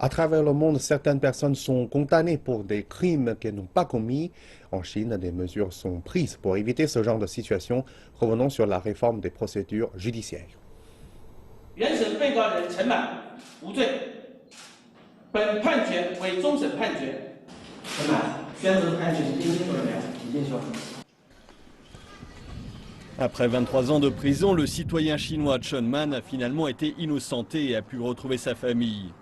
À travers le monde, certaines personnes sont condamnées pour des crimes qu'elles n'ont pas commis. En Chine, des mesures sont prises pour éviter ce genre de situation. Revenons sur la réforme des procédures judiciaires. 原审被告人陈满无罪，本判决为终审判决。陈满宣读判决，你听清楚了没有？你听清楚。 Après 23 ans de prison, le citoyen chinois Chen Man a finalement été innocenté et a pu retrouver sa famille.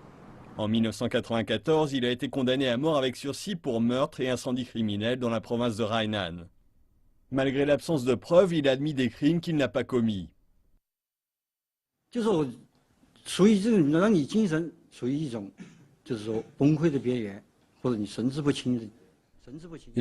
En 1994, il a été condamné à mort avec sursis pour meurtre et incendie criminel dans la province de Hainan. Malgré l'absence de preuves, il a admis des crimes qu'il n'a pas commis. Ils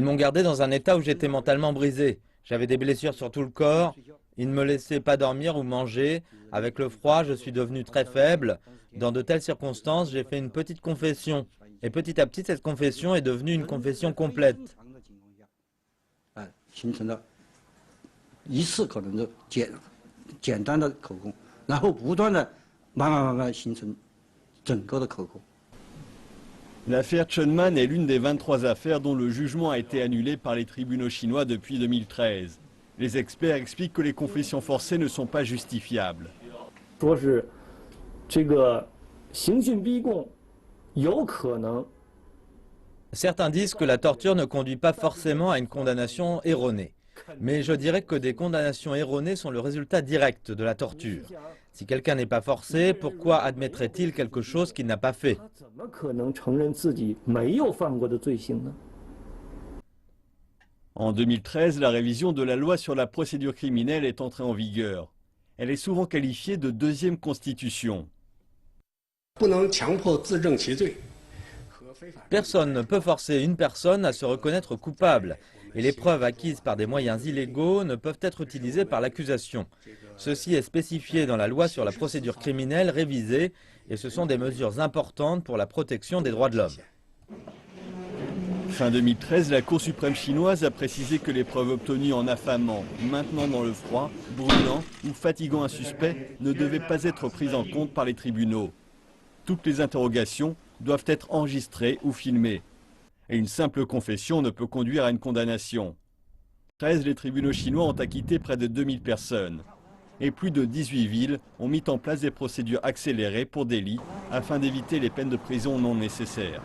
m'ont gardé dans un état où j'étais mentalement brisé. J'avais des blessures sur tout le corps. Ils ne me laissaient pas dormir ou manger. Avec le froid, je suis devenu très faible. Dans de telles circonstances, j'ai fait une petite confession. Et petit à petit, cette confession est devenue une confession complète. L'affaire Chen Man est l'une des 23 affaires dont le jugement a été annulé par les tribunaux chinois depuis 2013. Les experts expliquent que les confessions forcées ne sont pas justifiables. Certains disent que la torture ne conduit pas forcément à une condamnation erronée. Mais je dirais que des condamnations erronées sont le résultat direct de la torture. Si quelqu'un n'est pas forcé, pourquoi admettrait-il quelque chose qu'il n'a pas fait? En 2013, la révision de la loi sur la procédure criminelle est entrée en vigueur. Elle est souvent qualifiée de deuxième constitution. Personne ne peut forcer une personne à se reconnaître coupable. Et les preuves acquises par des moyens illégaux ne peuvent être utilisées par l'accusation. Ceci est spécifié dans la loi sur la procédure criminelle révisée et ce sont des mesures importantes pour la protection des droits de l'homme. Fin 2013, la Cour suprême chinoise a précisé que les preuves obtenues en affamant, maintenant dans le froid, brûlant ou fatiguant un suspect ne devaient pas être prises en compte par les tribunaux. Toutes les interrogations doivent être enregistrées ou filmées. Et une simple confession ne peut conduire à une condamnation. 13, les tribunaux chinois ont acquitté près de 2000 personnes. Et plus de 18 villes ont mis en place des procédures accélérées pour délits afin d'éviter les peines de prison non nécessaires.